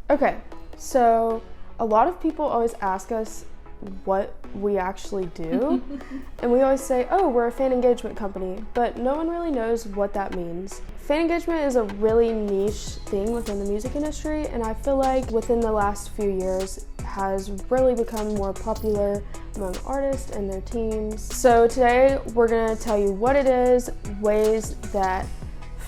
Okay, so a lot of people always ask us what we actually do, and we always say, oh, we're a fan engagement company, but no one really knows what that means. Fan engagement is a really niche thing within the music industry, and I feel like within the last few years has really become more popular among artists and their teams. So today we're going to tell you what it is, ways that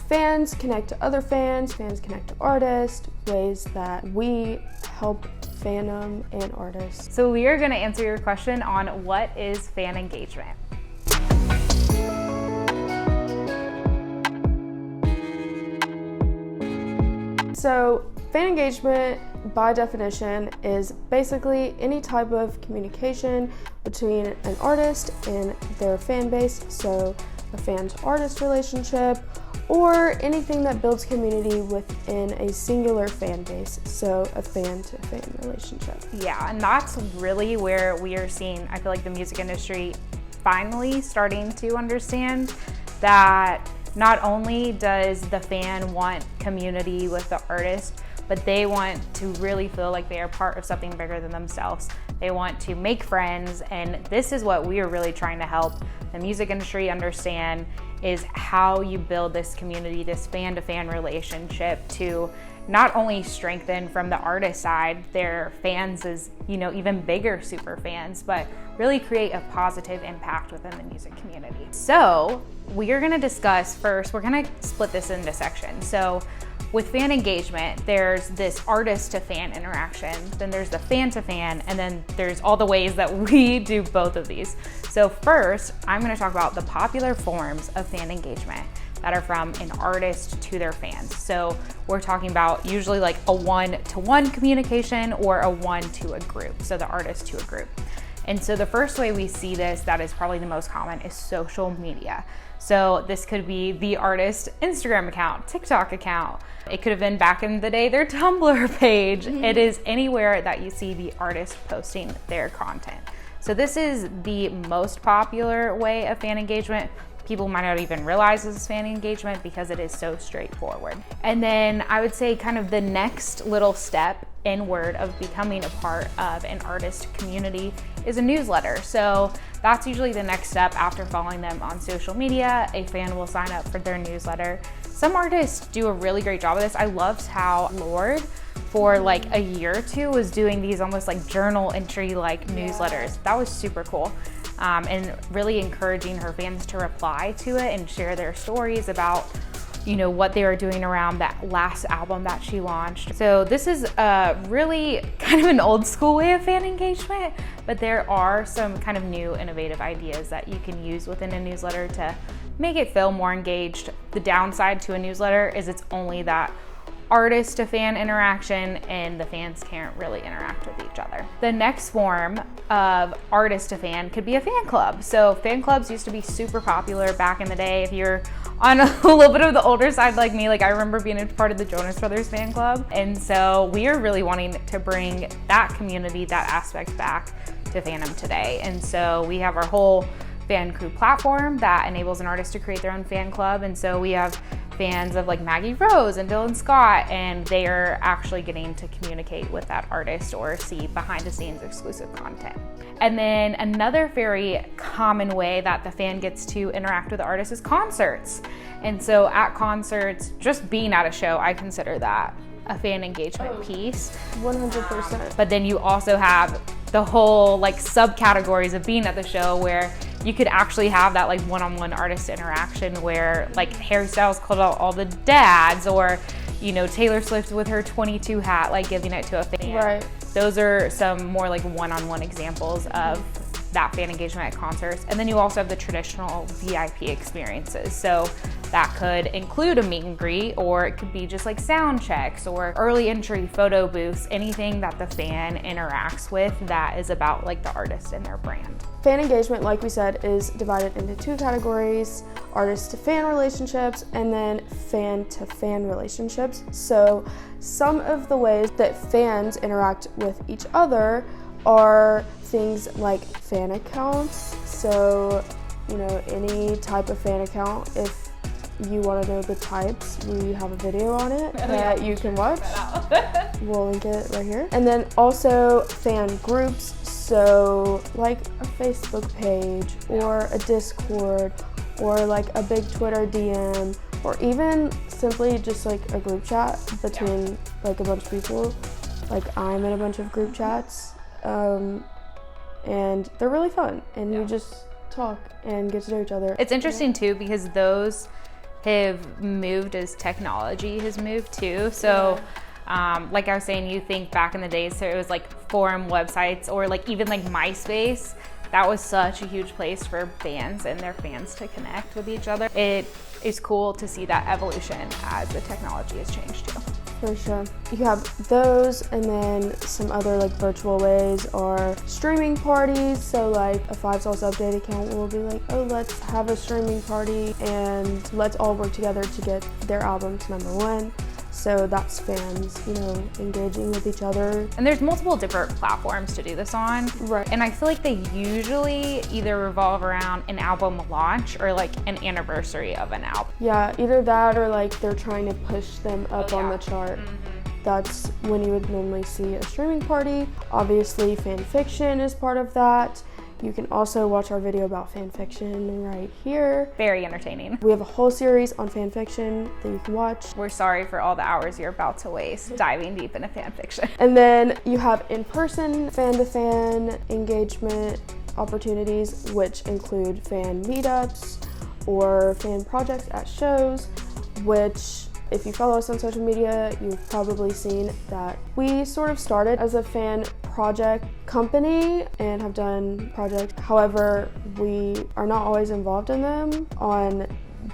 fans connect to other fans connect to artists, ways that we help fandom and artists. So we are going to answer your question on what is fan engagement. So fan engagement, by definition, is basically any type of communication between an artist and their fan base, so a fan-to-artist relationship, or anything that builds community within a singular fan base, so a fan-to-fan relationship. Yeah, and that's really where we are seeing, I feel like, the music industry finally starting to understand that not only does the fan want community with the artist, but they want to really feel like they are part of something bigger than themselves. They want to make friends, and this is what we are really trying to help the music industry understand, is how you build this community, this fan-to-fan relationship, to not only strengthen from the artist side their fans as, even bigger super fans, but really create a positive impact within the music community. So we are gonna discuss first, we're gonna split this into sections. So with fan engagement, there's this artist to fan interaction, then there's the fan to fan, and then there's all the ways that we do both of these. So first, I'm gonna talk about the popular forms of fan engagement that are from an artist to their fans. So we're talking about usually like a one-to-one communication or a one to a group, so the artist to a group. And so the first way we see this, that is probably the most common, is social media. So this could be the artist Instagram account, TikTok account. It could have been back in the day their Tumblr page. Mm-hmm. It is anywhere that you see the artist posting their content. So this is the most popular way of fan engagement. People might not even realize this is fan engagement because it is so straightforward. And then I would say kind of the next little step inward of becoming a part of an artist community is a newsletter. So that's usually the next step after following them on social media. A fan will sign up for their newsletter. Some artists do a really great job of this. I loved how Lorde, for like a year or two, was doing these almost like journal entry like newsletters. That was super cool. And really encouraging her fans to reply to it and share their stories about, what they were doing around that last album that she launched. So this is really kind of an old school way of fan engagement, but there are some kind of new innovative ideas that you can use within a newsletter to make it feel more engaged. The downside to a newsletter is it's only that artist to fan interaction, and the fans can't really interact with each other. The next form of artist to fan could be a fan club. So fan clubs used to be super popular back in the day. If you're on a little bit of the older side like me, like I remember being a part of the Jonas Brothers fan club. And so we are really wanting to bring that community, that aspect back to fandom today. And so we have our whole fan crew platform that enables an artist to create their own fan club. And so we have fans of like Maggie Rose and Dylan Scott, and they are actually getting to communicate with that artist or see behind the scenes exclusive content. And then another very common way that the fan gets to interact with the artist is concerts. And so at concerts, just being at a show, I consider that a fan engagement piece. 100%. But then you also have the whole like subcategories of being at the show where you could actually have that like one-on-one artist interaction where like Harry Styles called out all the dads, or Taylor Swift with her 22 hat, like giving it to a fan. Right. Those are some more like one-on-one examples of that fan engagement at concerts. And then you also have the traditional VIP experiences. So that could include a meet and greet, or it could be just like sound checks or early entry photo booths, anything that the fan interacts with that is about like the artist and their brand. Fan engagement, like we said, is divided into two categories: artist to fan relationships and then fan to fan relationships. So some of the ways that fans interact with each other are things like fan accounts. So, any type of fan account, if you want to know the types, we have a video on it that you can watch. We'll link it right here. And then also fan groups, so like a Facebook page or a Discord or like a big Twitter DM, or even simply just like a group chat between like a bunch of people. Like I'm in a bunch of group chats, and they're really fun, and you just talk and get to know each other. It's interesting too because those have moved as technology has moved too. So like I was saying, you think back in the days, so it was like forum websites or like even like MySpace. That was such a huge place for fans and their fans to connect with each other. It is cool to see that evolution as the technology has changed too. For sure. You have those, and then some other like virtual ways are streaming parties. So like a 5 Sauce Update account will be like, oh, let's have a streaming party and let's all work together to get their album to #1. So that's fans, you know, engaging with each other. And there's multiple different platforms to do this on. Right. And I feel like they usually either revolve around an album launch or like an anniversary of an album. Yeah, either that or like they're trying to push them up on the chart. That's when you would normally see a streaming party. Obviously, fan fiction is part of that. You can also watch our video about fan fiction right here. Very entertaining. We have a whole series on fan fiction that you can watch. We're sorry for all the hours you're about to waste diving deep into fan fiction. And then you have in-person fan-to-fan engagement opportunities, which include fan meetups or fan projects at shows, which if you follow us on social media, you've probably seen that we sort of started as a fan project company and have done projects. However, we are not always involved in them on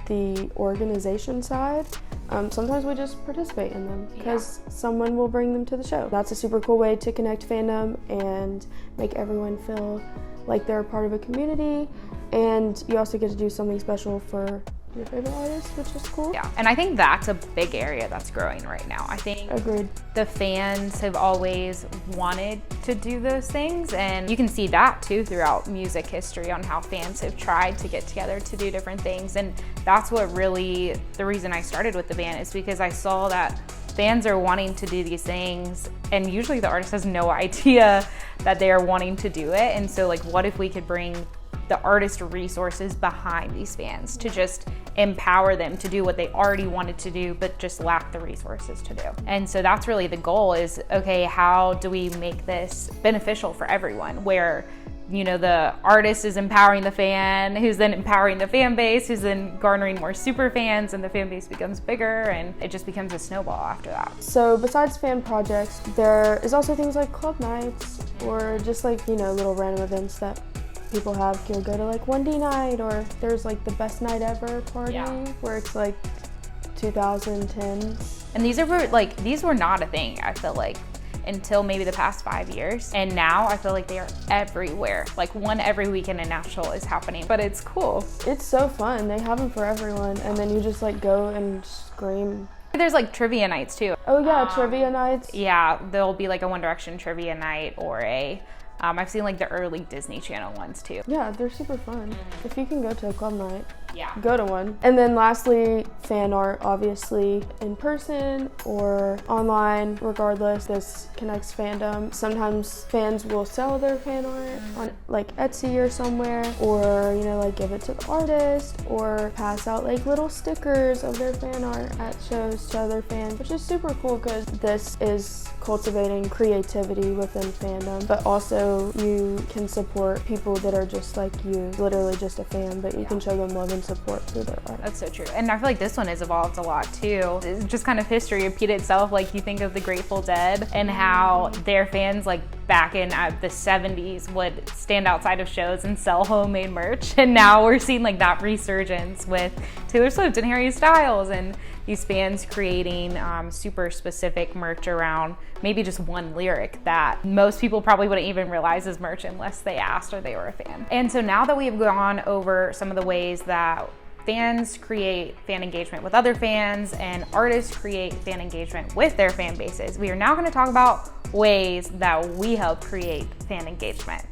the organization side. Sometimes we just participate in them because someone will bring them to the show. That's a super cool way to connect fandom and make everyone feel like they're a part of a community. And you also get to do something special for your favorite artist, which is cool. Yeah, and I think that's a big area that's growing right now. I think Agreed. The fans have always wanted to do those things, and you can see that too throughout music history on how fans have tried to get together to do different things. And that's what really, the reason I started with the band is because I saw that fans are wanting to do these things, and usually the artist has no idea that they are wanting to do it. And so like, what if we could bring the artist resources behind these fans to just empower them to do what they already wanted to do but just lack the resources to do. And so that's really the goal is, okay, how do we make this beneficial for everyone, where you know the artist is empowering the fan, who's then empowering the fan base, who's then garnering more super fans, and the fan base becomes bigger, and it just becomes a snowball after that. So besides fan projects, there is also things like club nights or just like, you know, little random events that people have. You'll go to like 1D night, or there's like the best night ever party where it's like 2010s. And these were not a thing, I feel like, until maybe the past 5 years. And now I feel like they are everywhere. Like one every weekend in Nashville is happening, but it's cool. It's so fun. They have them for everyone, and then you just like go and scream. There's like trivia nights too. Oh yeah, trivia nights. Yeah, there'll be like a One Direction trivia night or a I've seen like the early Disney Channel ones too. Yeah, they're super fun. If you can go to a club night, go to one. And then lastly, fan art, obviously in person or online, regardless, this connects fandom. Sometimes fans will sell their fan art on like Etsy or somewhere, or, you know, like give it to the artist, or pass out like little stickers of their fan art at shows to other fans, which is super cool because this is cultivating creativity within fandom, but also you can support people that are just like you, literally just a fan, but you can show them love and support through their art. That's so true. And I feel like this one has evolved a lot too. It's just kind of history repeat itself. Like you think of the Grateful Dead and how their fans like back in the 70s would stand outside of shows and sell homemade merch. And now we're seeing like that resurgence with Taylor Swift and Harry Styles and these fans creating super specific merch around maybe just one lyric that most people probably wouldn't even realize is merch unless they asked or they were a fan. And so now that we've gone over some of the ways that fans create fan engagement with other fans and artists create fan engagement with their fan bases, we are now going to talk about ways that we help create fan engagement.